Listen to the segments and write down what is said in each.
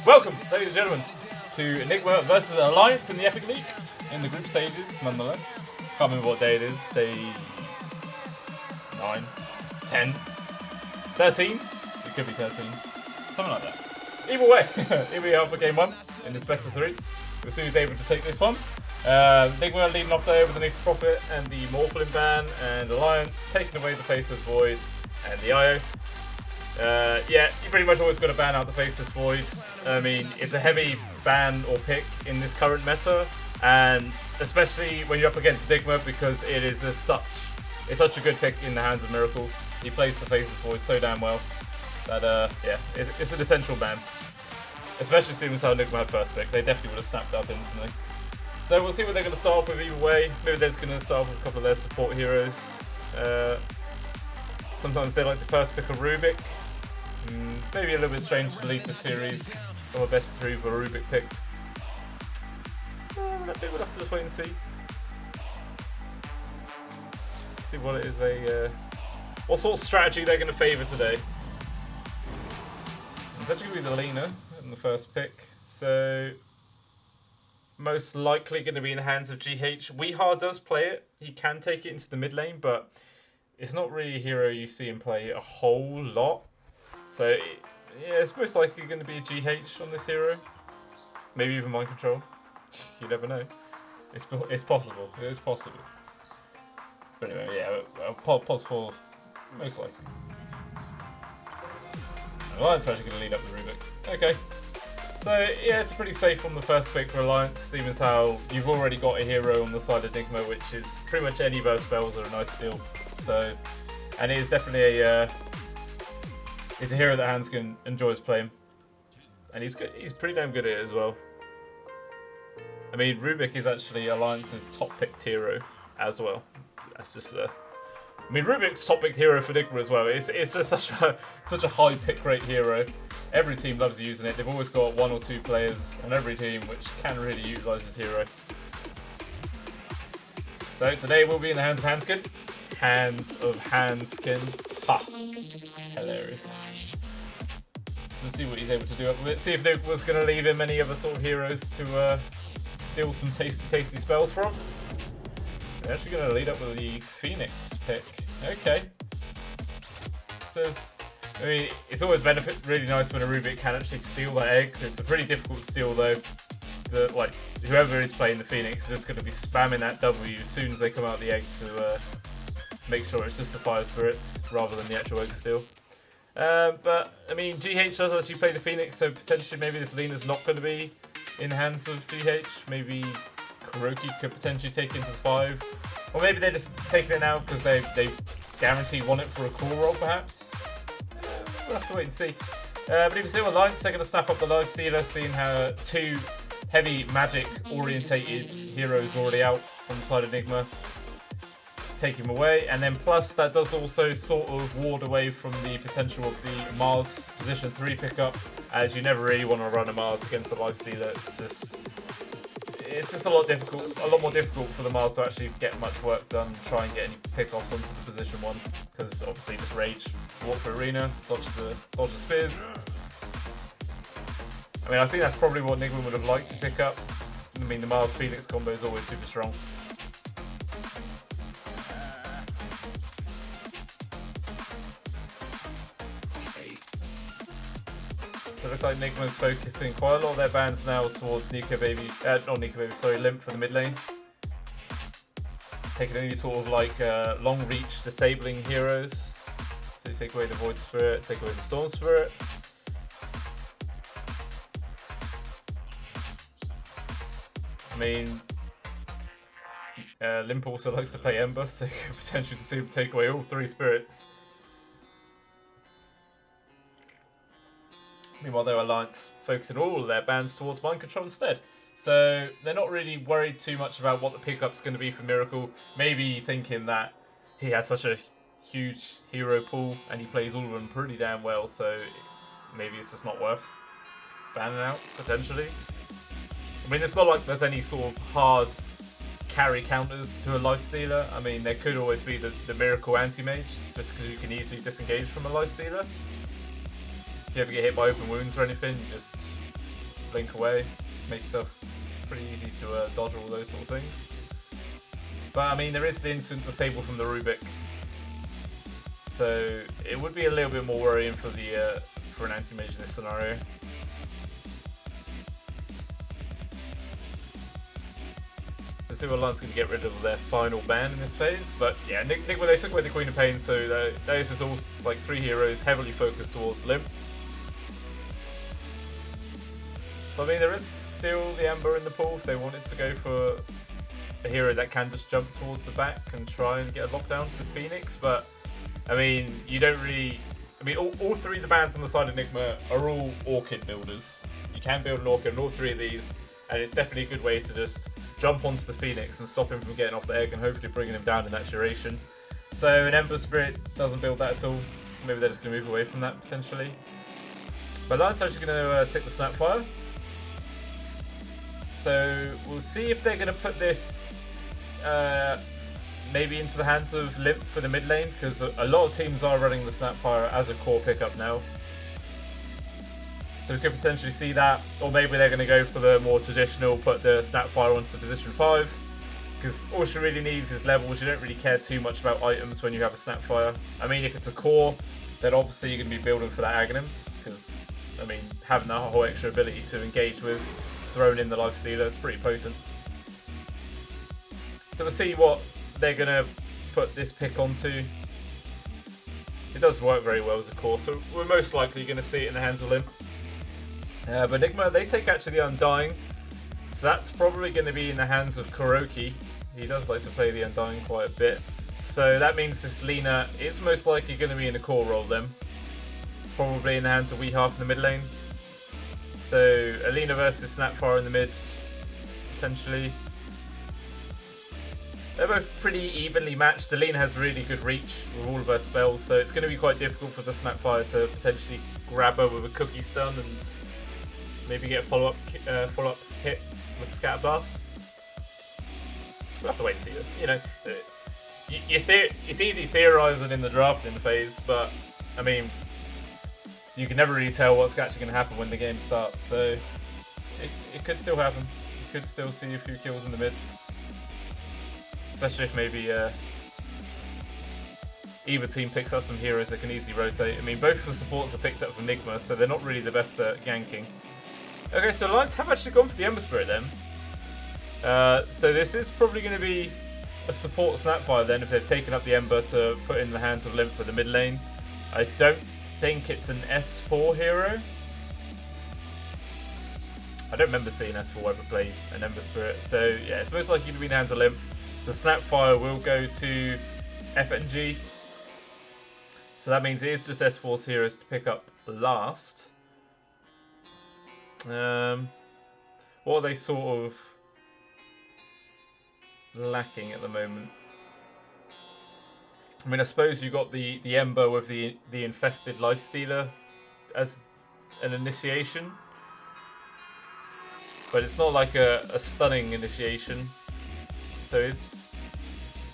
Welcome, ladies and gentlemen, to Nigma versus Alliance in the Epic League in the group stages, nonetheless. Can't remember what day it is. Day 9, 10, 13. It could be 13. Something like that. Either way, here we are for game 1 in this best of 3. We'll see who's able to take this one. Nigma leading off there with the Nyx Prophet and the Morphlin ban, and Alliance taking away the Faceless Void and the IO. Yeah, you pretty much always got to ban out the Faceless Void. I mean, it's a heavy ban or pick in this current meta, and especially when you're up against Nigma, because it is it's such a good pick in the hands of Miracle. He plays the Faceless Void so damn well that yeah, it's an essential ban. Especially seeing as how Nigma had first pick, they definitely would have snapped up instantly. So we'll see what they're going to start off with either way. Maybe they're just going to start off with a couple of their support heroes. Sometimes they like to first pick a Rubik. Maybe a little bit strange to lead the series from a best of 3 for a Rubik pick. I think we'll have to just wait and see. See what it is what sort of strategy they're going to favour today. It's actually going to be the Lina in the first pick, so most likely going to be in the hands of GH. Weehar does play it. He can take it into the mid lane, but it's not really a hero you see him play a whole lot. So yeah, it's most likely going to be a GH on this hero. Maybe even mind control. You never know. It's possible. It is possible. But anyway, yeah, possible, most likely. Alliance are actually going to lead up the Rubik. Okay. So yeah, it's pretty safe on the first pick for Alliance, seeing as how you've already got a hero on the side of Nigma, which is pretty much any burst spells are a nice steal. So, and it is definitely it's a hero that Hanskin enjoys playing, and he's good. He's pretty damn good at it as well. I mean, Rubik is actually Alliance's top picked hero as well. That's just I mean, Rubik's top picked hero for Nigma as well. It's just such a high pick rate hero. Every team loves using it. They've always got 1 or 2 players on every team which can really utilise this hero. So today we'll be in the hands of Hanskin. Hands of Hanskin. Ha! Hilarious. So we'll see what he's able to do up with it. See if Nick was going to leave him any other sort of heroes to steal some tasty spells from. They're actually going to lead up with the Phoenix pick. Okay. So I mean, it's always really nice when a Rubik can actually steal that egg. It's a pretty difficult steal though. Like whoever is playing the Phoenix is just going to be spamming that W as soon as they come out of the egg to make sure it's just the Fire Spirits rather than the actual egg steal. But I mean, GH does actually play the Phoenix, so potentially maybe this Lina's not going to be in the hands of GH. Maybe Kuroki could potentially take it into the 5, or maybe they're just taking it now because they guarantee want it for a cool roll, perhaps. We'll have to wait and see. But even still, Alliance, they're going to snap up the Life Stealer, seeing how 2 heavy magic orientated heroes already out on the side of Nigma. Take him away, and then plus that does also sort of ward away from the potential of the Mars position 3 pickup, as you never really want to run a Mars against a Life Stealer. It's just a lot more difficult for the Mars to actually get much work done, try and get any pickoffs onto the position 1, because obviously just rage, walk for arena, dodge the spears. I mean, I think that's probably what Nigma would have liked to pick up. I mean, the Mars Phoenix combo is always super strong. So it looks like Nigma's focusing quite a lot of their bans now towards Limp for the mid lane. Taking any sort of like long reach disabling heroes. So you take away the Void Spirit, take away the Storm Spirit. I mean, Limp also likes to play Ember, so you could potentially see him take away all 3 spirits. Meanwhile, their Alliance focusing all of their bans towards mind control instead. So they're not really worried too much about what the pickup's going to be for Miracle. Maybe thinking that he has such a huge hero pool and he plays all of them pretty damn well, so maybe it's just not worth banning out, potentially. I mean, it's not like there's any sort of hard carry counters to a Life Stealer. I mean, there could always be the Miracle Anti-Mage, just because you can easily disengage from a Life Stealer. If you ever get hit by open wounds or anything, you just blink away, make yourself pretty easy to dodge all those sort of things. But I mean, there is the instant disable from the Rubik, so it would be a little bit more worrying for the for an anti-mage in this scenario. So Super Alliance going to get rid of their final ban in this phase, but yeah, Nigma, they took away the Queen of Pain, so that is just all like 3 heroes heavily focused towards Limp. So I mean, there is still the Ember in the pool if they wanted to go for a hero that can just jump towards the back and try and get a lockdown to the Phoenix, but I mean, you don't really... I mean, all 3 of the bans on the side of Nigma are all Orchid builders. You can build an Orchid on all 3 of these, and it's definitely a good way to just jump onto the Phoenix and stop him from getting off the egg and hopefully bringing him down in that duration. So an Ember Spirit doesn't build that at all, so maybe they're just going to move away from that potentially. But Lion's actually going to take the Snapfire. So we'll see if they're going to put this maybe into the hands of Limp for the mid lane, because a lot of teams are running the Snapfire as a core pickup now. So we could potentially see that, or maybe they're going to go for the more traditional, put the Snapfire onto the position 5, because all she really needs is levels. You don't really care too much about items when you have a Snapfire. I mean, if it's a core, then obviously you're going to be building for that Aghanims, because, I mean, having that whole extra ability to engage with, thrown in the Lifestealer, is pretty potent. So we'll see what they're going to put this pick onto. It does work very well as a core, so we're most likely going to see it in the hands of Limp. But Nigma, they take actually the Undying, so that's probably going to be in the hands of Kuroki. He does like to play the Undying quite a bit. So that means this Lina is most likely going to be in a core role then. Probably in the hands of Weehaft in the mid lane. So Alina versus Snapfire in the mid, essentially. They're both pretty evenly matched. The Lina has really good reach with all of her spells, so it's going to be quite difficult for the Snapfire to potentially grab her with a cookie stun and maybe get a follow-up hit with Scatter Blast. We'll have to wait and see. You know, it's easy theorising in the drafting phase, but I mean, you can never really tell what's actually going to happen when the game starts. So it could still happen. You could still see a few kills in the mid, especially if maybe either team picks up some heroes that can easily rotate. I mean, both of the supports are picked up from Nigma, so they're not really the best at ganking. Okay, so Alliance have actually gone for the Ember Spirit then. So this is probably going to be a support Snapfire then, if they've taken up the Ember to put in the hands of Limp for the mid lane. I don't think it's an S4 hero. I don't remember seeing S4 ever play an Ember Spirit. So yeah, it's most likely to be in the hands of Limp. So Snapfire will go to FNG. So that means it is just S4's heroes to pick up last. What are they sort of lacking at the moment? I mean, I suppose you got the Ember with the infested Lifestealer as an initiation, but it's not like a stunning initiation. So it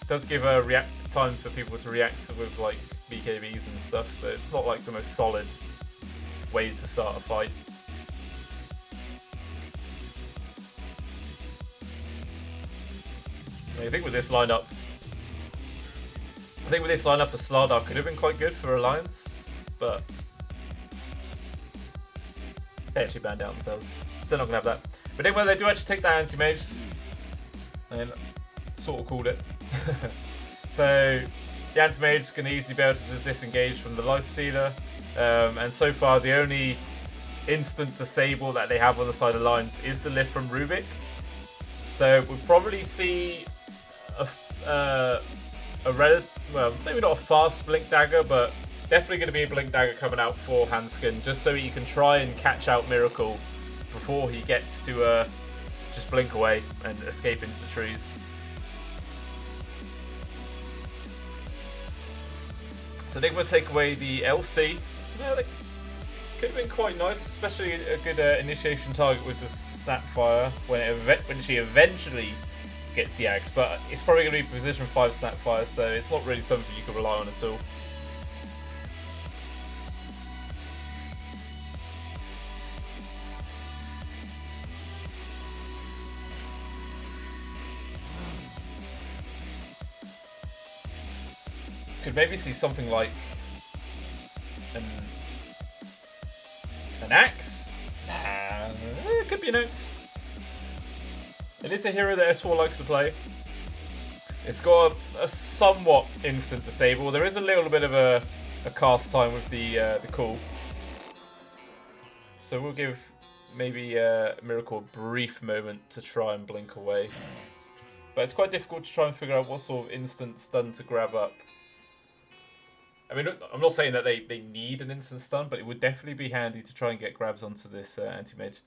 does give a time for people to react with like BKBs and stuff. So it's not like the most solid way to start a fight. I think with this lineup, a Slardar could have been quite good for Alliance, but they actually banned out themselves, so they're not going to have that. But anyway, they do actually take that anti-mage, and sort of called it. So the anti-mage is going to easily be able to just disengage from the Lifestealer, and so far the only instant disable that they have on the side of Alliance is the lift from Rubik. So we'll probably see a relative, well, maybe not a fast Blink Dagger, but definitely going to be a Blink Dagger coming out for Hanskin, just so you can try and catch out Miracle before he gets to just blink away and escape into the trees. So Nigma take away the LC. Yeah, that could have been quite nice, especially a good initiation target with the Snapfire when she eventually gets the axe, but it's probably going to be position 5 Snapfire, so it's not really something you can rely on at all. could maybe see something like an axe. Nah, it could be an axe. It is a hero that S4 likes to play. It's got a somewhat instant disable. There is a little bit of a cast time with the call. So we'll give maybe Miracle a brief moment to try and blink away. But it's quite difficult to try and figure out what sort of instant stun to grab up. I mean, I'm not saying that they need an instant stun, but it would definitely be handy to try and get grabs onto this anti-mage.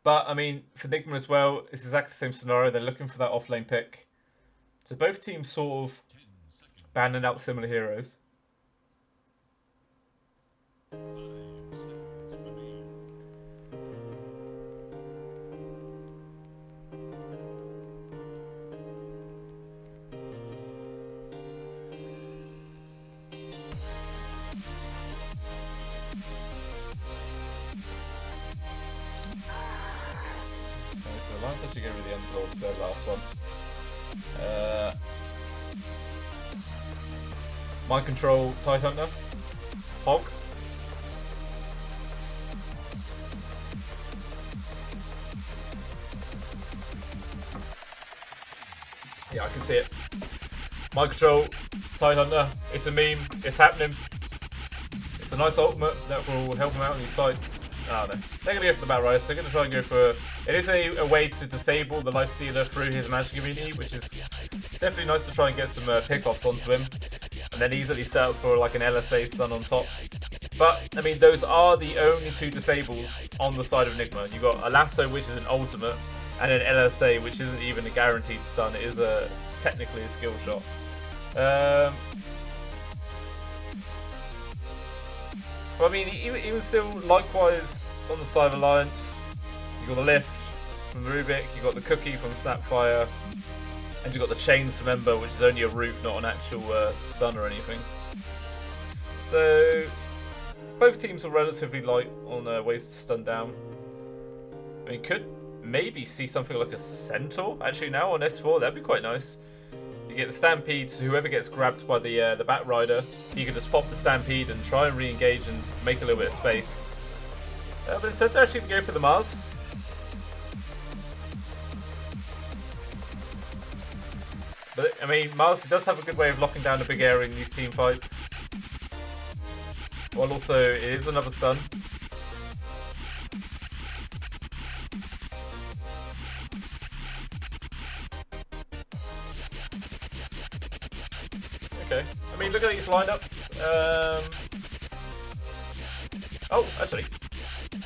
But, I mean, for Nigma as well, it's exactly the same scenario. They're looking for that off-lane pick. So both teams sort of banning out similar heroes. So Alliance actually get rid of the Underlord's last one. Mind Control, Tide Hunter, Hog. Yeah, I can see it. Mind Control, Tide Hunter, it's a meme, it's happening. It's a nice ultimate that will help him out in these fights. I don't know. They're going to go for the Bat Rise. They're going to try and go for... It is a way to disable the Lifestealer through his magic immunity, which is definitely nice to try and get some pickoffs onto him. And then easily set up for like an LSA stun on top. But, I mean, those are the only two disables on the side of Nigma. You've got a Lasso, which is an ultimate, and an LSA, which isn't even a guaranteed stun. It is technically a skill shot. But, I mean, even still, likewise, on the side of Alliance, you got the Lift from Rubik, you got the Cookie from Snapfire, and you got the Chains from Ember, which is only a root, not an actual stun or anything. So, both teams are relatively light on ways to stun down. I mean, could maybe see something like a Centaur actually now on S4. That'd be quite nice. You get the Stampede, so whoever gets grabbed by the Bat Rider, you can just pop the Stampede and try and re-engage and make a little bit of space. But instead they're actually going to go for the Mars. But, I mean, Mars does have a good way of locking down a big area in these team fights. While also, it is another stun. Okay. I mean, look at these lineups. Oh, actually.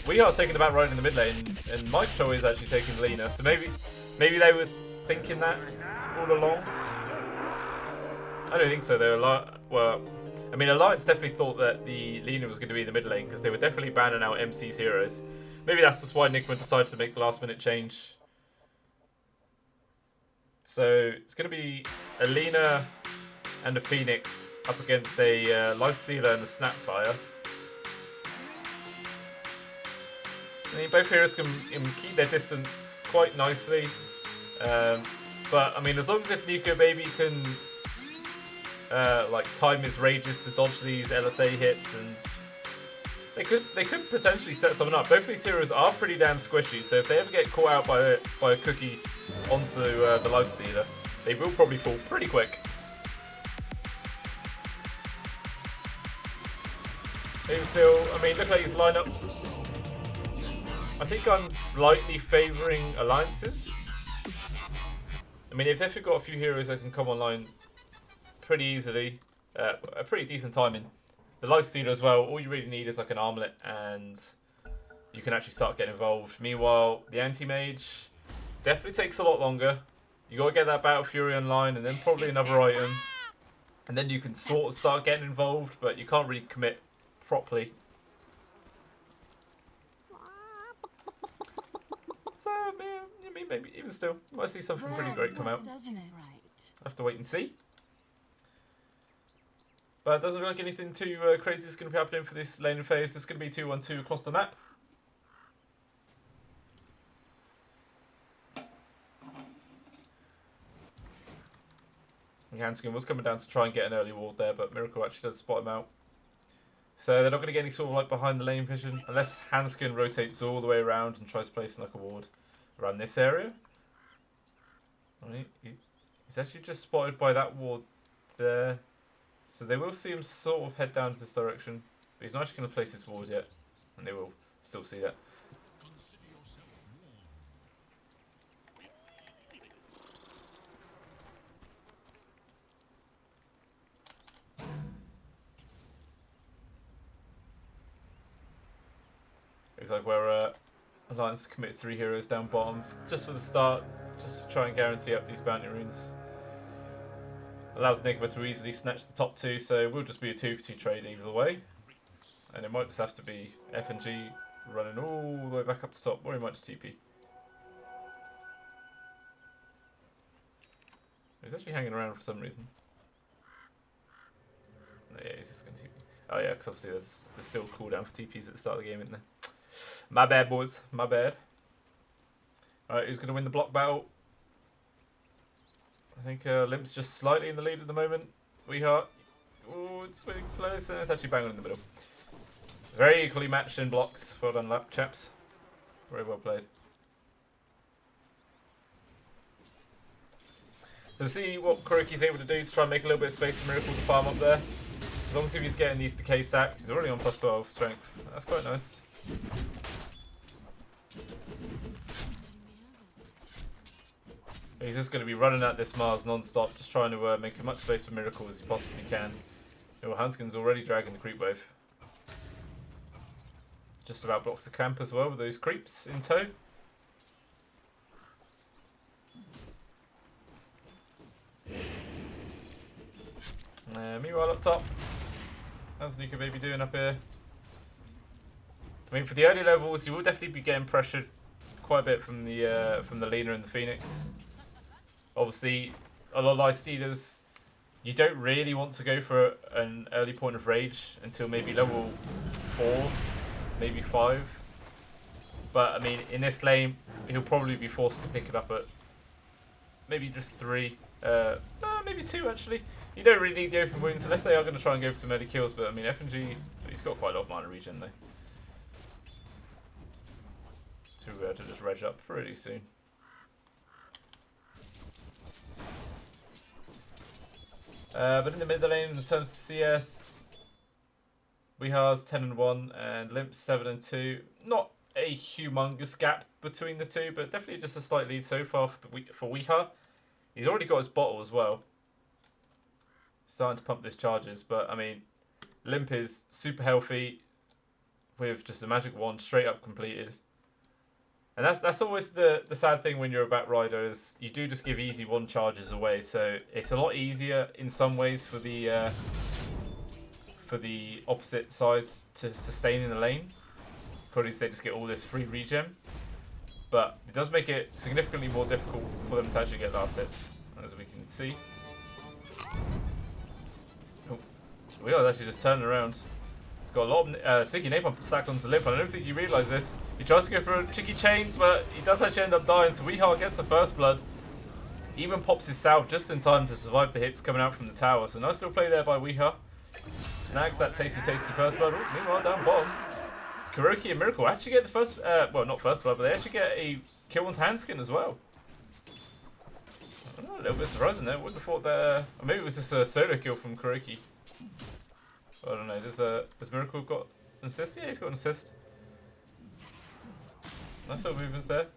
Weeheart's taking the Bat right in the mid lane, and Micro is actually taking Lena. So maybe they were thinking that all along. I don't think so. They were well. I mean, Alliance definitely thought that the Lena was going to be in the mid lane because they were definitely banning out MC's heroes. Maybe that's just why Nigma decided to make the last minute change. So it's going to be a Lena and a Phoenix up against a Lifestealer and a Snapfire. I mean, both heroes can keep their distance quite nicely. But, I mean, as long as if Nico Baby can like time his rages to dodge these LSA hits, and they could potentially set someone up. Both of these heroes are pretty damn squishy, so if they ever get caught out by a Cookie onto the Lifestealer, they will probably fall pretty quick. Even still, I mean, look at these lineups. I think I'm slightly favouring Alliances. I mean, they've definitely got a few heroes that can come online pretty easily. A pretty decent timing. The Lifestealer as well, all you really need is like an armlet and you can actually start getting involved. Meanwhile, the Anti-Mage definitely takes a lot longer. You gotta get that Battle Fury online and then probably another item. And then you can sort of start getting involved, but you can't really commit properly. So, yeah, maybe even still, might see something pretty great come out. I'll have to wait and see. But it doesn't look like anything too crazy is going to be happening for this laning phase. It's going to be 2-1-2 across the map. Hanskin was coming down to try and get an early ward there, but Miracle actually does spot him out. So they're not going to get any sort of like behind the lane vision unless Hanskin rotates all the way around and tries placing like a ward around this area. I mean, he's actually just spotted by that ward there. So they will see him sort of head down to this direction. But he's not actually going to place his ward yet. And they will still see that. Looks like we're Alliance commit 3 heroes down bottom just for the start. Just to try and guarantee up these bounty runes. Allows Nigma to easily snatch the top 2, so it will just be a 2-for-2 trade either way. And it might just have to be F&G running all the way back up to top, or he might just TP. He's actually hanging around for some reason. Oh, yeah, he's just going to TP. Oh yeah, because obviously there's still a cooldown for TPs at the start of the game, isn't there? My bad, boys. My bad. Alright, who's going to win the block battle? I think Limp's just slightly in the lead at the moment. Weeheart. Oh, it's really close, and it's actually bang on in the middle. Very equally matched in blocks. Well done, lap chaps. Very well played. So we'll see what Kuroki's able to do to try and make a little bit of space for Miracle to farm up there. As long as he's getting these decay stacks, he's already on plus 12 strength. That's quite nice. He's just going to be running at this Mars non-stop, just trying to make as much space for Miracle as he possibly can. Oh, Hanskin's already dragging the creep wave. Just about blocks the camp as well with those creeps in tow. Meanwhile up top, how's Nika Baby doing up here? I mean, for the early levels, you will definitely be getting pressured quite a bit from the Lena and the Phoenix. Obviously, a lot of life stealers, you don't really want to go for an early point of rage until maybe level 4, maybe 5. But I mean, in this lane, he'll probably be forced to pick it up at maybe just 3. Maybe 2 actually. You don't really need the open wounds unless they are going to try and go for some early kills. But I mean, F&G, he's got quite a lot of mana regen though. To just reg up pretty soon. But in the mid lane, in terms of CS, Weehar's 10-1 and Limp's 7-2. Not a humongous gap between the two, but definitely just a slight lead so far for Weehar. He's already got his bottle as well. Starting to pump his charges, but I mean, Limp is super healthy with just a magic wand straight up completed. And that's always the sad thing when you're a back rider is you do just give easy 1 charges away. So it's a lot easier in some ways for the opposite sides to sustain in the lane. Probably they just get all this free regen. But it does make it significantly more difficult for them to actually get last hits, as we can see. Oh, we are actually just turning around. He's got a lot of sticky napalm stacked onto Limp, and I don't think you realise this. He tries to go for cheeky chains, but he does actually end up dying, so Weehar gets the first blood. Even pops his salve just in time to survive the hits coming out from the tower. So nice little play there by Weehar. Snags that tasty first blood. Ooh, meanwhile, down bottom, Kuroki and Miracle actually get the first, well, not first blood, but they actually get a kill onto Hanskin as well. A little bit surprising there. Wouldn't have thought that, or maybe it was just a solo kill from Kuroki. I don't know. Has Miracle got an assist? Yeah, he's got an assist. Nice little movements there.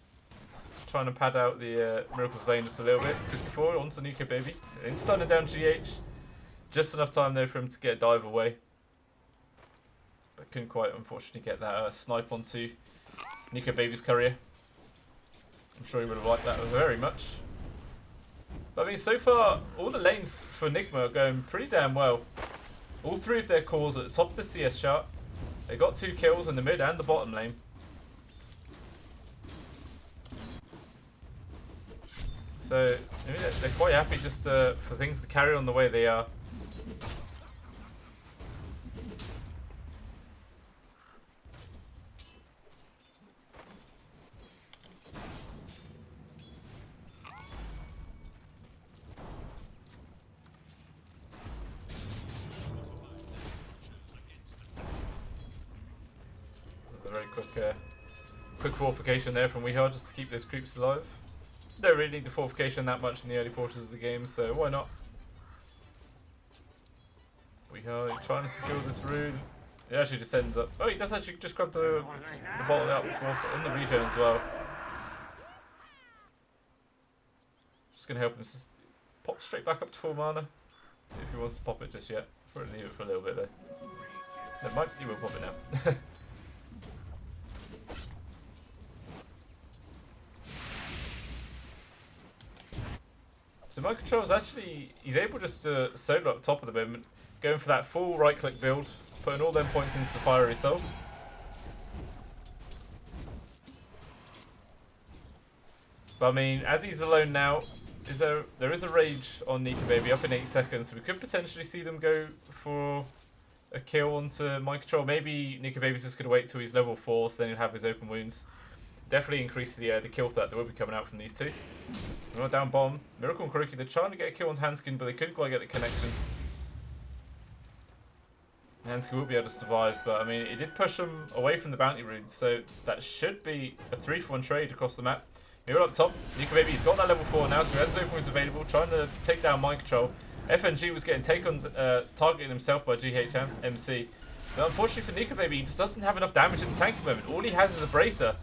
Just trying to pad out the Miracle's lane just a little bit. Quick forward onto Nika Baby. It's stunning down GH. Just enough time there for him to get a dive away. But couldn't quite, unfortunately, get that snipe onto Nika Baby's courier. I'm sure he would have liked that very much. But I mean, so far, all the lanes for Nigma are going pretty damn well. All 3 of their cores at the top of the CS chart. They got 2 kills in the mid and the bottom lane. So maybe they're quite happy just for things to carry on the way they are. the very quick fortification there from Weehar just to keep those creeps alive. Don't really need the fortification that much in the early portions of the game, so why not? Weehar trying to secure this rune. It actually just ends up. Oh, he does actually just grab the bottle out before in the regen as well. Just gonna help him pop straight back up to full mana if he wants to pop it just yet. Probably leave it for a little bit though. He will pop it now. So my control is actually, he's able just to solo up top at the moment, going for that full right click build, putting all them points into the fiery soul. But I mean, as he's alone now, there is a rage on Nika Baby up in 8 seconds, so we could potentially see them go for a kill onto my control. Maybe Nika Baby's just gonna wait till he's level 4, so then he'll have his open wounds. Definitely increase the kill threat that will be coming out from these two. We're not down bomb. Miracle and Kuroki, they're trying to get a kill on Hanskin, but they couldn't quite get the connection. Hanskin will be able to survive, but I mean, it did push him away from the bounty runes, so that should be a 3-for-1 trade across the map. Miracle up top. Nika Baby, he's got that level 4 now, so he has his open wounds available, trying to take down mind control. FNG was getting targeting himself by GHMC. But unfortunately for Nika Baby, he just doesn't have enough damage in the tank at the moment. All he has is a bracer.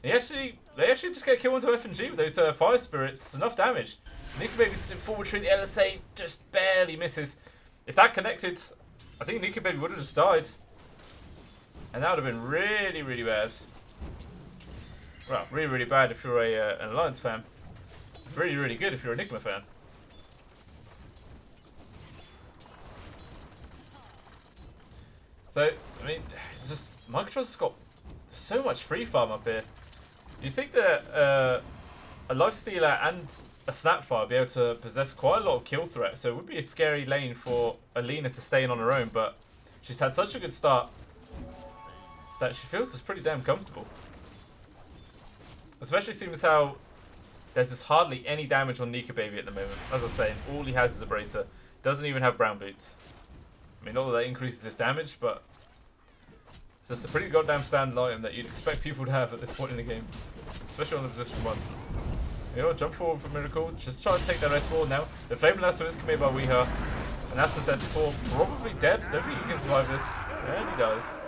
They actually just get a kill onto FNG with those fire spirits. It's enough damage. Nika Baby's in full retreat. The LSA just barely misses. If that connected, I think Nika Baby would have just died. And that would have been really, really bad. Well, really, really bad if you're an Alliance fan. Really, really good if you're a Nigma fan. So, I mean, it's just Microsoft's got so much free farm up here. You think that a Lifestealer and a Snapfire would be able to possess quite a lot of kill threat, so it would be a scary lane for Alina to stay in on her own, but she's had such a good start that she feels just pretty damn comfortable. Especially seeing as how there's just hardly any damage on Nika Baby at the moment. As I was saying, all he has is a bracer. Doesn't even have brown boots. I mean, not that increases his damage, but it's just a pretty goddamn standard item that you'd expect people to have at this point in the game. Especially on the position 1. You know, jump forward for Miracle. Just try to take that S4 now. The Flame Lasso is committed by Weehar. And that's just S4. Probably dead. Don't think he can survive this. And he does.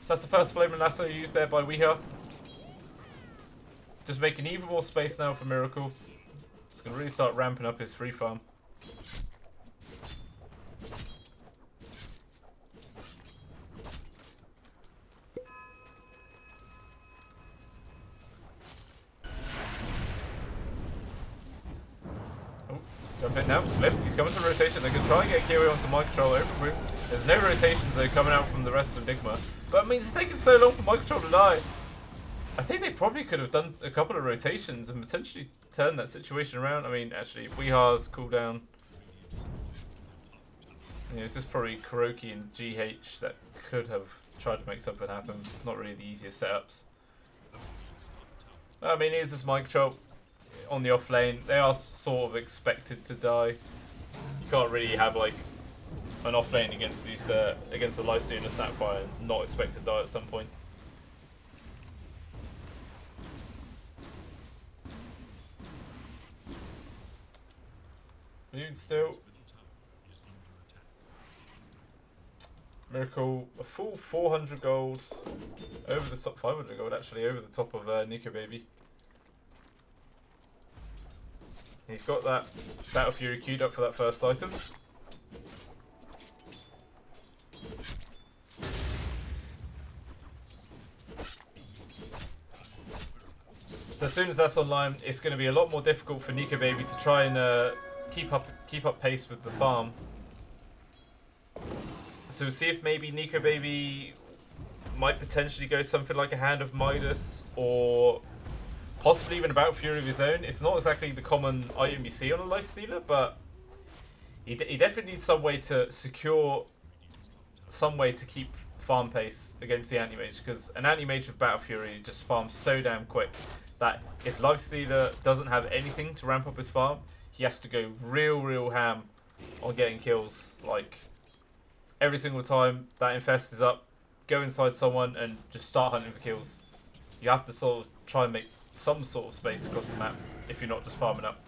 So that's the first Flame Lasso used there by Weehar. Just making even more space now for Miracle. It's going to really start ramping up his free farm. Jump in now, flip, he's coming to rotation. They're going to try and get Kiwi onto my control open wounds. There's no rotations though coming out from the rest of Nigma. But I mean, it's taken so long for my control to die. I think they probably could have done a couple of rotations and potentially turned that situation around. I mean, actually, Weehar's cooldown. You know, it's just probably Kuroki and GH that could have tried to make something happen. Not really the easiest setups. I mean, here's this my control. On the off lane, they are sort of expected to die. You can't really have like an off lane against these against the Lifestealer and Snapfire and not expect to die at some point. Moon still. Miracle, a full 400 gold over the top, 500 gold actually over the top of Nika Baby. He's got that Battle Fury queued up for that first item. So as soon as that's online, it's going to be a lot more difficult for Nika Baby to try and keep up pace with the farm. So we'll see if maybe Nika Baby might potentially go something like a Hand of Midas or possibly even a Battle Fury of his own. It's not exactly the common item you see on a Lifestealer, but he definitely needs some way to secure some way to keep farm pace against the Anti-Mage, because an Anti-Mage with Battle Fury just farms so damn quick that if Lifestealer doesn't have anything to ramp up his farm, he has to go real ham on getting kills like every single time that infest is up, go inside someone and just start hunting for kills. You have to sort of try and make some sort of space across the map if you're not just farming up.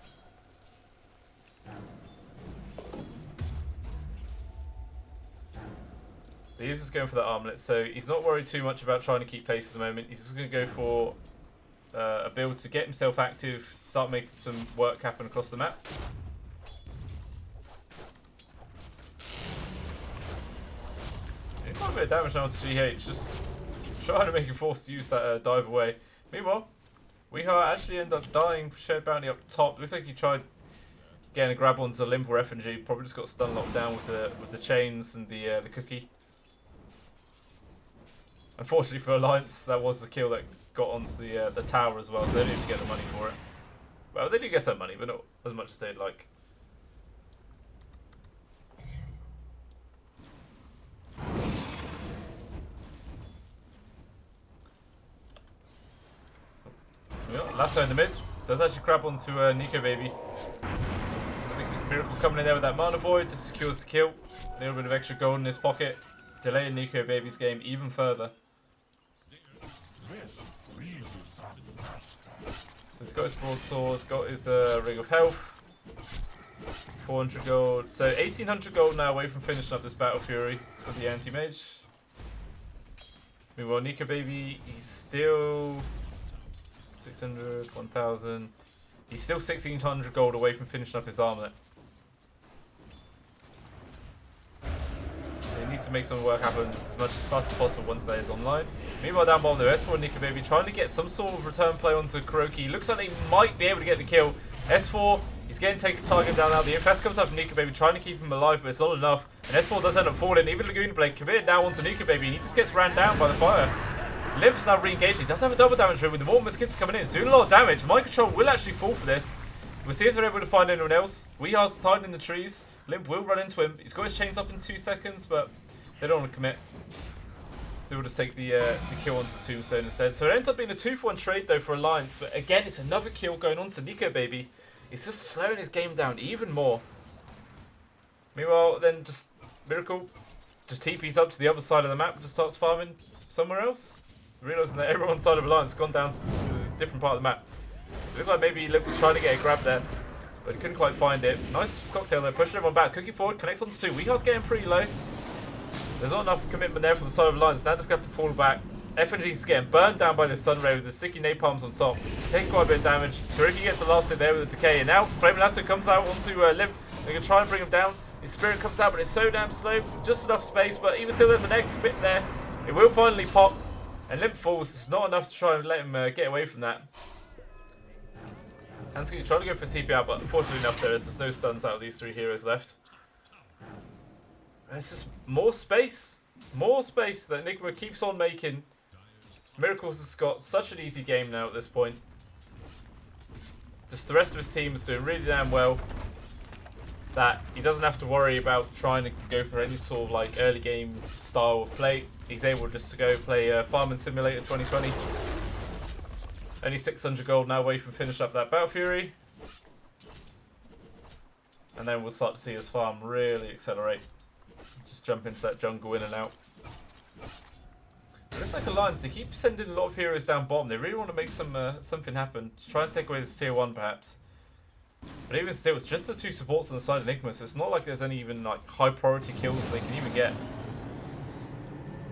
He's just going for that armlet, so he's not worried too much about trying to keep pace at the moment. He's just going to go for a build to get himself active, start making some work happen across the map. Quite a bit of damage now to GH, just trying to make him forced to use that dive away. Meanwhile, Weehaw actually end up dying, shared bounty up top. Looks like he tried getting a grab onto Limp or FNG, probably just got stun locked down with the chains and the cookie. Unfortunately for Alliance, that was the kill that got onto the tower as well, so they didn't even get the money for it. Well, they did get some money, but not as much as they'd like. Lasso in the mid. Does actually grab onto Nico Baby. I think Miracle coming in there with that Mana Void just secures the kill. A little bit of extra gold in his pocket. Delaying Nico Baby's game even further. So he's got his broadsword, got his Ring of Health. 400 gold. So 1800 gold now away from finishing up this Battle Fury for the anti-mage. Meanwhile, Nico Baby, he's still 600, 1000. He's still 1600 gold away from finishing up his armlet. He needs to make some work happen as much as fast as possible once that is online. Meanwhile, down bottom, the S4 Nico Baby trying to get some sort of return play onto Kuroki. Looks like they might be able to get the kill. S4, he's getting target down now. The infest comes up from Nico Baby trying to keep him alive, but it's not enough. And S4 does end up falling. Even Laguna Blade committed now onto Nico Baby, and he just gets ran down by the fire. Limp's now re-engaged. He does have a double damage room with the Mortimer's Kiss coming in. It's doing a lot of damage. Mind Control will actually fall for this. We'll see if they're able to find anyone else. We are hiding in the trees. Limp will run into him. He's got his chains up in 2 seconds, but they don't want to commit. They will just take the kill onto the tombstone instead. So it ends up being a 2-for-1 trade though for Alliance. But again, it's another kill going on to Nico Baby. It's just slowing his game down even more. Meanwhile, then just Miracle just TPs up to the other side of the map and just starts farming somewhere else. Realising that everyone's side of Alliance has gone down to a different part of the map. It looked like maybe Limp was trying to get a grab there, but he couldn't quite find it. Nice cocktail there, pushing everyone back. Cookie forward, connects on to 2. Weehaw's getting pretty low. There's not enough commitment there from the side of Alliance. Now just going to have to fall back. FNG's getting burned down by the Sunray with the sticky napalms on top. Taking quite a bit of damage. Kuroki gets the last hit there with the decay. And now Flame Lasso comes out onto Limp. They're going to try and bring him down. His spirit comes out, but it's so damn slow. Just enough space, but even still there's an egg bit there. It will finally pop. And Limp falls. It's not enough to try and let him get away from that. Hansky's trying to go for TP out, but unfortunately enough there's no stuns out of these 3 heroes left. There's just more space. More space that Nigma keeps on making. Miracles has got such an easy game now at this point. Just the rest of his team is doing really damn well. That he doesn't have to worry about trying to go for any sort of like early game style of play. He's able just to go play Farming Simulator 2020. Only 600 gold now away from finish up that Battle Fury. And then we'll start to see his farm really accelerate. Just jump into that jungle in and out. It looks like Alliance, they keep sending a lot of heroes down bottom. They really want to make some something happen. To try and take away this tier 1 perhaps. But even still, it's just the 2 supports on the side of Nigma, so it's not like there's any even like high priority kills they can even get.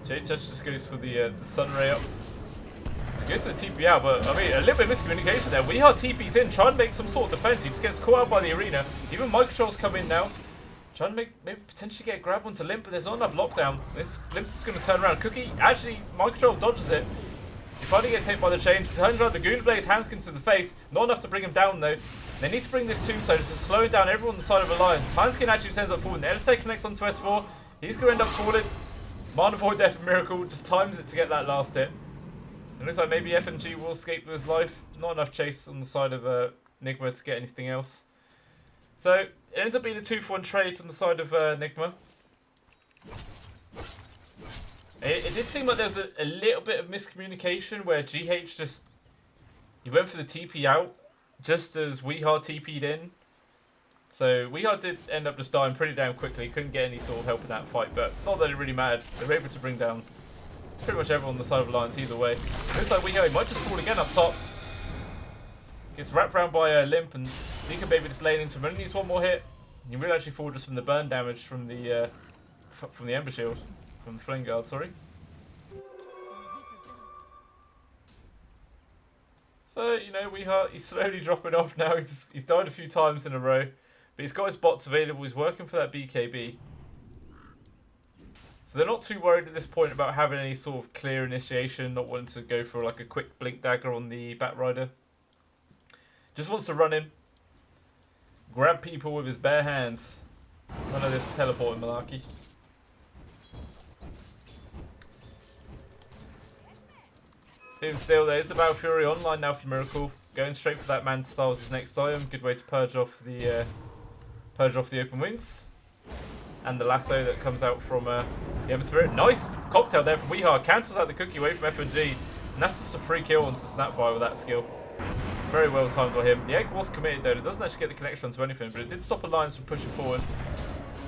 JH just goes for the Sunray up. He goes for the TP out, but I mean, a little bit of miscommunication there. Weehaw TP's in, trying to make some sort of defense. He just gets caught out by the arena. Even Mind Control's come in now. Trying to maybe potentially get a grab onto Limp, but there's not enough lockdown. Limp's just going to turn around. Cookie, actually, Mind Control dodges it. He finally gets hit by the chains. Turns around, the Goonblaze handskin to the face. Not enough to bring him down, though. They need to bring this tombstone just to slow down everyone on the side of Alliance. Handskin actually just ends up falling. LSA connects onto S4. He's going to end up falling. Mana Void Death and Miracle just times it to get that last hit. It looks like maybe FNG will escape with his life. Not enough chase on the side of Nigma to get anything else. So, it ends up being a 2-for-1 trade on the side of Nigma. It did seem like there was a little bit of miscommunication where GH just... He went for the TP out just as Weehaw TP'd in. So Weehaw did end up just dying pretty damn quickly. Couldn't get any sort of help in that fight, but not that it really mattered. They were able to bring down pretty much everyone on the side of Alliance either way. Looks like Weehaw might just fall again up top. Gets wrapped around by Limp, and Nika Baby just laying into him. Only needs one more hit. He will actually fall just from the burn damage from the Ember Shield. From the Flame Guard, sorry. So, you know, he's slowly dropping off now. He's died a few times in a row. But he's got his bots available. He's working for that BKB. So they're not too worried at this point about having any sort of clear initiation. Not wanting to go for like a quick blink dagger on the Batrider. Just wants to run in. Grab people with his bare hands. None of this teleporting malarkey. Even still, there's the Battle Fury online now for Miracle. Going straight for that Man Styles his next item. Good way to purge off the open wounds. And the lasso that comes out from the Ember Spirit. Nice cocktail there from Weehaw. Cancels out the cookie away from FNG. And that's just a free kill onto the Snapfire with that skill. Very well timed by him. The egg was committed though. It doesn't actually get the connection onto anything, but it did stop Alliance from pushing forward.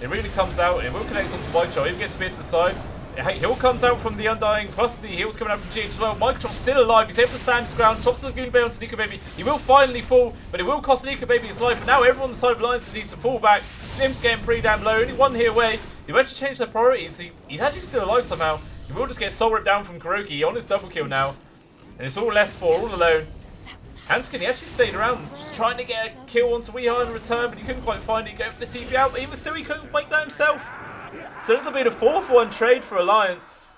It really comes out. It will connect onto Micro. Even gets speared to the side. Heal comes out from the Undying, plus the heals coming out from GH as well. Micro's still alive. He's able to stand his ground. Chops the Goon Bay onto Nika Baby. He will finally fall, but it will cost Nika Baby his life. And now everyone on the side of Alliance needs to fall back. Limp's getting pretty damn low. Only one hit away. They've actually changed their priorities. He's actually still alive somehow. He will just get soul ripped down from Kuroki on his double kill now. And it's all less for, all alone. Hanskin, he actually stayed around, just trying to get a kill onto Weehaw in return, but he couldn't quite find it. He go for the TP out, but even still, he couldn't make that himself. So this will be the 4-for-1 trade for Alliance.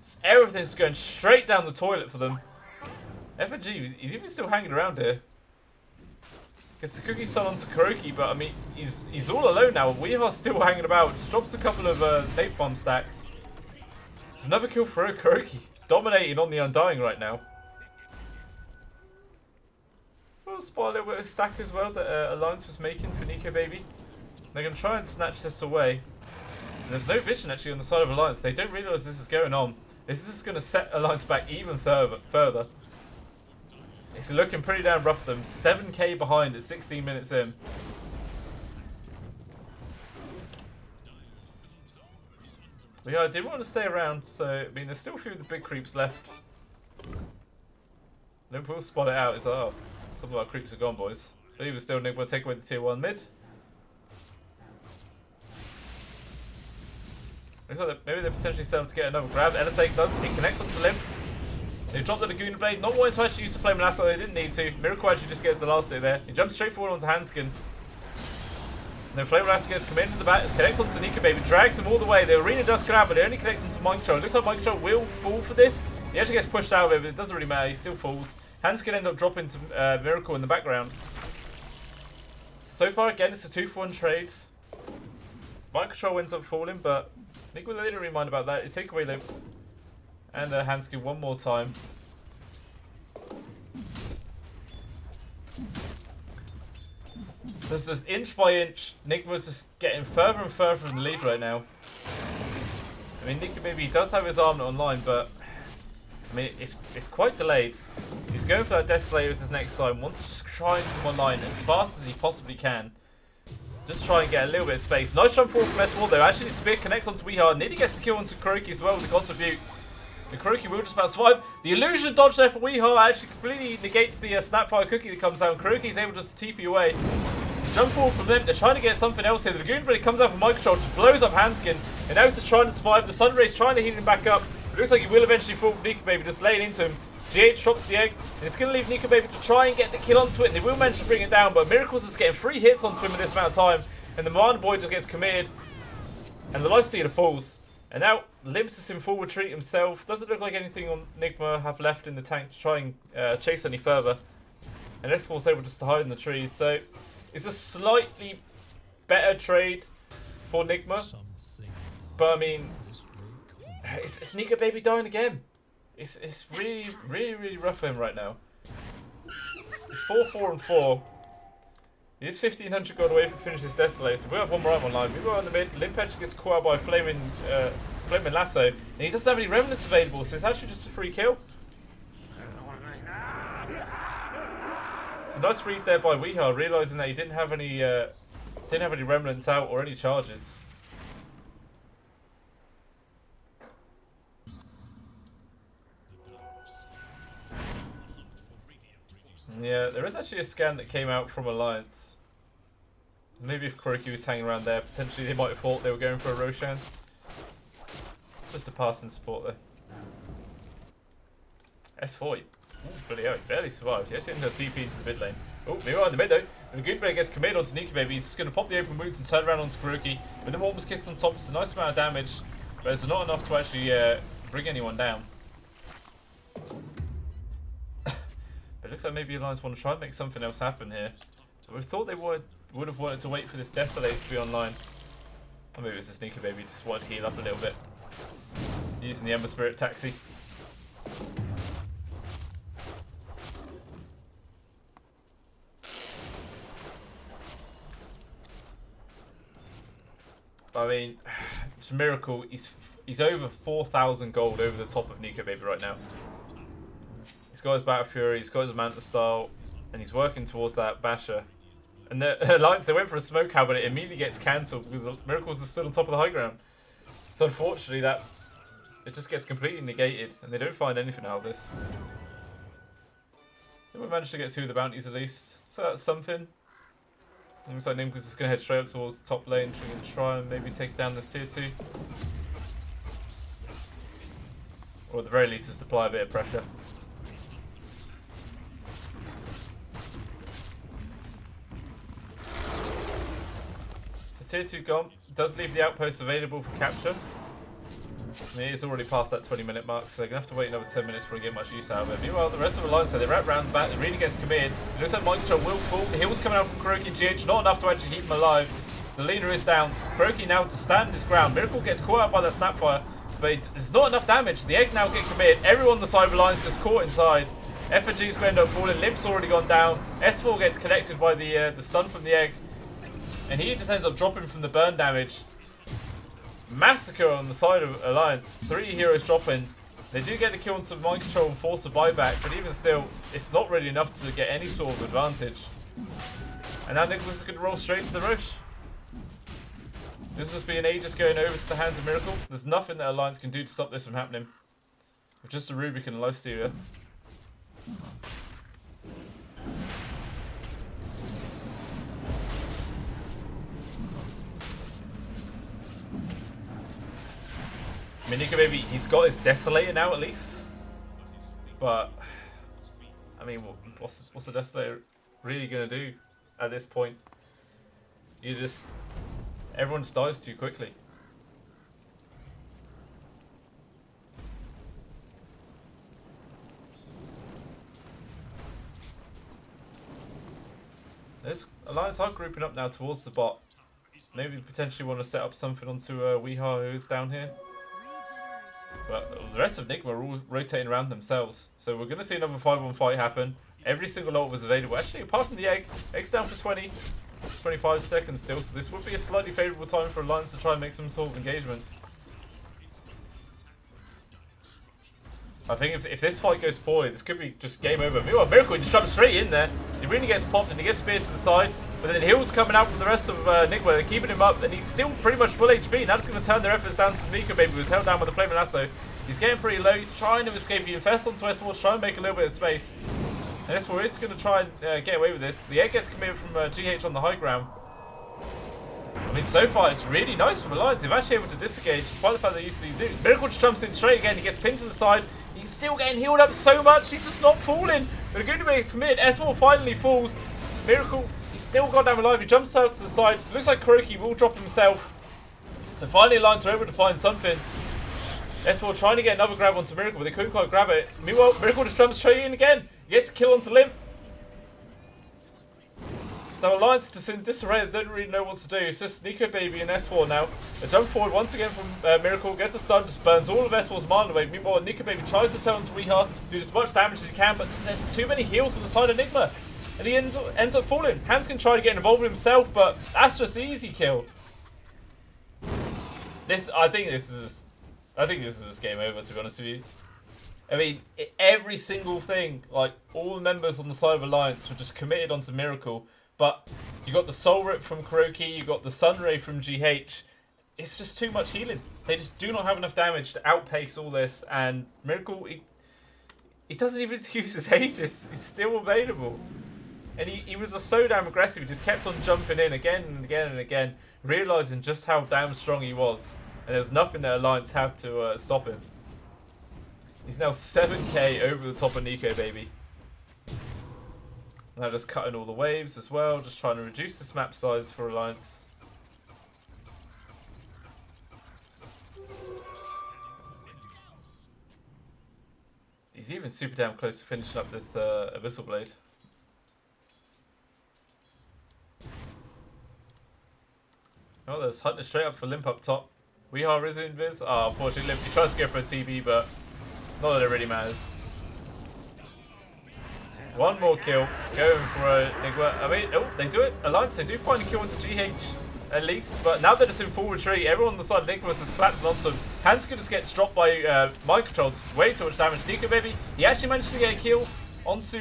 Just everything's going straight down the toilet for them. FNG, he's even still hanging around here. Gets the cookie son onto Kuroki, but I mean, he's all alone now. Weehaw's still hanging about. Just drops a couple of Nate Bomb stacks. It's another kill for Kuroki. Dominating on the Undying right now. We'll spot a little bit of stack as well that Alliance was making for Nika Baby. They're going to try and snatch this away. And there's no vision actually on the side of Alliance. They don't realise this is going on. This is just going to set Alliance back even further. It's looking pretty damn rough for them. 7k behind at 16 minutes in. But yeah, I did want to stay around, so I mean there's still a few of the big creeps left. Limp will spot it out. It's like, oh, some of our creeps are gone, boys. But even still, Nigma will take away the tier 1 mid. Looks like maybe they're potentially set up to get another grab. LSA does. It connects onto Limp. They dropped the Laguna Blade. Not wanting to actually use the Flame Lasso. They didn't need to. Miracle actually just gets the last hit there. He jumps straight forward onto Hanskin. Then Flame Lasso gets committed to the back. It's connected onto Nika Baby. Drags him all the way. The arena does come out, but it only connects onto Micro. It looks like Micro will fall for this. He actually gets pushed out of it, but it doesn't really matter. He still falls. Hanskin end up dropping some Miracle in the background. So far, again, it's a 2-for-1 trade. Micro ends up falling, but Nigma didn't really mind about that. They take away Limp. And Hanskin one more time. There's just inch by inch, Nigma's just getting further and further from the lead right now. I mean, Nika maybe does have his arm online, but I mean, it's quite delayed. He's going for that Desolator as his next sign. Wants to just try and come online as fast as he possibly can. Just try and get a little bit of space. Nice jump forward from S4 though. Actually, Spear connects onto Weehaw. Nearly gets the kill onto Kuroki as well with the God's Rebuke. The Kuroki will just about survive. The illusion dodge there for Weehaw actually completely negates the Snapfire cookie that comes down. Kuroki is able to just TP away. Jump forward from them. They're trying to get something else here. The Lagoon Blade comes out from Microcontrol, just blows up Hanskin. And now he's just trying to survive. The Sun Ray's trying to heal him back up. It looks like he will eventually fall with Nika Baby, just laying into him. GH drops the egg, and it's going to leave Nika Baby to try and get the kill onto it. And they will manage to bring it down, but Miracle's just getting 3 hits onto him in this amount of time. And the Mana Boy just gets committed. And the Lifestealer falls. And now Limp's is in full retreat himself. Doesn't look like anything on Nigma have left in the tank to try and chase any further. And S4's able just to hide in the trees. So it's a slightly better trade for Nigma. But I mean, it's Nika Baby dying again. It's really rough for him right now. It's 4-4-4. He is 1500 gold away from finish this Desolator, so we'll have one more item online. We go on the mid. Limp actually gets caught out by Flaming Lasso, and he doesn't have any remnants available, so it's actually just a free kill. It's a nice read there by Weehaw, realising that he didn't have any Didn't have any remnants out or any charges. Yeah, there is actually a scan that came out from Alliance. Maybe if Kuroki was hanging around there, potentially they might have thought they were going for a Roshan. Just a passing support there. S4, bloody hell, he barely survived. He actually ended up TP into the mid lane. Oh, meanwhile in the mid though, the good player gets committed onto Nika Baby. He's just going to pop the open boots and turn around onto Kuroki. With the Morpus Kits on top, it's a nice amount of damage, but it's not enough to actually bring anyone down. But it looks like maybe Alliance want to try and make something else happen here. We thought they would have wanted to wait for this Desolate to be online. Or maybe it was a Sneaker Baby, just wanted to heal up a little bit. Using the Ember Spirit Taxi. I mean, it's a miracle. He's over 4,000 gold over the top of Nico Baby right now. He's got his Battle Fury, he's got his Manta Style, and he's working towards that Basher. And the Alliance, they went for a Smoke Cow, but it immediately gets cancelled because the Miracles are still on top of the high ground. So unfortunately, it just gets completely negated, and they don't find anything out of this. They managed to get 2 of the bounties at least, so that's something. It looks like Nigma's just going to head straight up towards the top lane, try and maybe take down this tier 2. Or at the very least, just apply a bit of pressure. So tier 2 gone. Does leave the outpost available for capture. I mean, it is already past that 20-minute mark, so they're going to have to wait another 10 minutes before they get much use out of it. Meanwhile, the rest of the Alliance, so they wrap round the back, it really gets committed. It looks like Mind Control will fall. The heal's coming out from Kuroki and GH, not enough to actually keep him alive. So the leader is down. Kuroki now to stand his ground. Miracle gets caught out by that Snapfire, but it's not enough damage. The egg now get committed. Everyone on the side of the Alliance is caught inside. Effigy's going to end up falling. Limp's already gone down. S4 gets connected by the stun from the egg. And he just ends up dropping from the burn damage. Massacre on the side of Alliance. 3 heroes dropping. They do get the kill onto Mind Control and force a buyback, but even still, it's not really enough to get any sort of advantage. And now Nicholas is going to roll straight to the Roche. This has been Aegis going over to the hands of Miracle. There's nothing that Alliance can do to stop this from happening. With just a Rubik and a Lifestealer. I mean, Nico Baby, he's got his Desolator now at least. But, I mean, what's the Desolator really going to do at this point? Everyone just dies too quickly. This Alliance are grouping up now towards the bot. Maybe potentially want to set up something onto Weeha, who's down here. But the rest of Nigma are all rotating around themselves. So we're going to see another 5-on fight happen. Every single ult was available. Actually, apart from the egg, egg's down for 25 seconds still. So this would be a slightly favourable time for Alliance to try and make some sort of engagement. I think if this fight goes poorly, this could be just game over. Meanwhile, Miracle just jumps straight in there. He really gets popped and he gets speared to the side. But then heals coming out from the rest of Nigma. They're keeping him up and he's still pretty much full HP. Now it's going to turn their efforts down to Miko Baby, who was held down by the Flaming Lasso. He's getting pretty low. He's trying to escape. He infests onto S4 to try and make a little bit of space. And S4 is going to try and get away with this. The egg gets committed from GH on the high ground. I mean, so far it's really nice from Alliance. They've actually able to disengage, despite the fact they used to do. Miracle just jumps in straight again. He gets pinned to the side. He's still getting healed up so much. He's just not falling. But good to be committed. S4 finally falls. Miracle, he's still goddamn alive. He jumps out to the side. Looks like Kuroki will drop himself. So finally Alliance are able to find something. S4 trying to get another grab onto Miracle, but they couldn't quite grab it. Meanwhile, Miracle just jumps straight in again. He gets a kill onto Limp. So Alliance just in disarray, they don't really know what to do. It's just Nico Baby and S4 now. A jump forward once again from Miracle, gets a stun, just burns all of S4's mana away. Meanwhile, Nico Baby tries to turn to Weeha, do as much damage as he can, but there's too many heals on the side of Nigma. And he ends up falling. Hans can try to get involved with himself, but that's just easy kill. I think this is just game over, to be honest with you. I mean, every single thing, like all the members on the side of Alliance were just committed onto Miracle. But You got the Soul Rip from Kuroki, you got the Sun Ray from GH. It's just too much healing. They just do not have enough damage to outpace all this, and Miracle, he doesn't even use his Aegis. He's still available. And he was so damn aggressive, he just kept on jumping in again and again and again, realising just how damn strong he was. And there's nothing that Alliance have to stop him. He's now 7k over the top of Nico, baby. Now just cutting all the waves as well, just trying to reduce this map size for Alliance. He's even super damn close to finishing up this Abyssal Blade. Oh, there's Hunter straight up for Limp up top. We are Risen Viz. Oh, unfortunately, Limp, he tries to go for a TB, but not that it really matters. One more kill, going for a Nigma. I mean, oh, they do it. Alliance, they do find a kill into GH at least, but now they're just in full retreat. Everyone on the side of Nigma is collapsing onto him. Hanska just gets dropped by mind control. Just way too much damage. Nico, baby, he actually managed to get a kill onto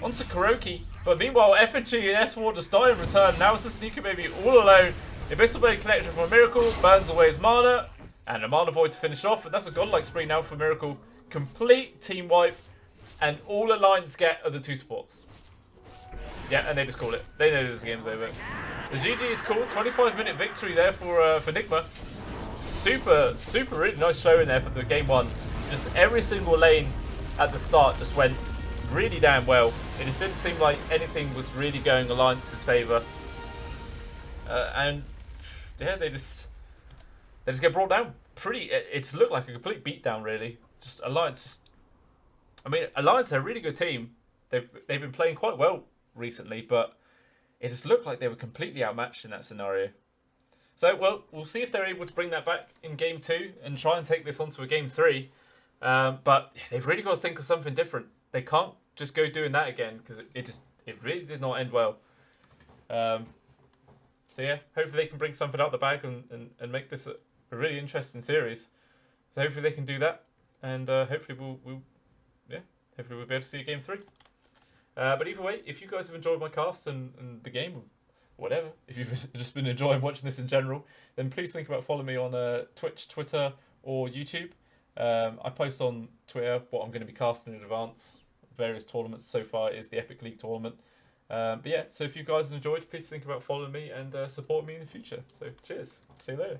Kuroki, but meanwhile, FNG and S4 just die in return. Now it's just Nico, baby, all alone. Abyssal Blade connection from a Miracle, burns away his mana, and a Mana Void to finish off. And that's a godlike spree now for Miracle. Complete team wipe, and all Alliance get are the 2 supports. Yeah, and they just call it. They know this game's over. So GG is cool. 25-minute victory there for Nigma. Super really nice show in there for the game 1. Just every single lane at the start just went really damn well. It just didn't seem like anything was really going Alliance's favour. And yeah, they just get brought down. It's looked like a complete beatdown, really. Just Alliance. I mean, Alliance are a really good team. They've been playing quite well recently, but it just looked like they were completely outmatched in that scenario. So, well, we'll see if they're able to bring that back in game 2 and try and take this onto a game 3. But they've really got to think of something different. They can't just go doing that again, because it really did not end well. So yeah, hopefully they can bring something out the bag and make this a really interesting series. So hopefully they can do that, and hopefully we'll be able to see a game 3. But either way, if you guys have enjoyed my cast and the game, or whatever, if you've just been enjoying watching this in general, then please think about following me on Twitch, Twitter, or YouTube. I post on Twitter what I'm going to be casting in advance. Various tournaments. So far is the Epic League tournament. But yeah, so if you guys enjoyed, please think about following me and support me in the future. So cheers. See you later.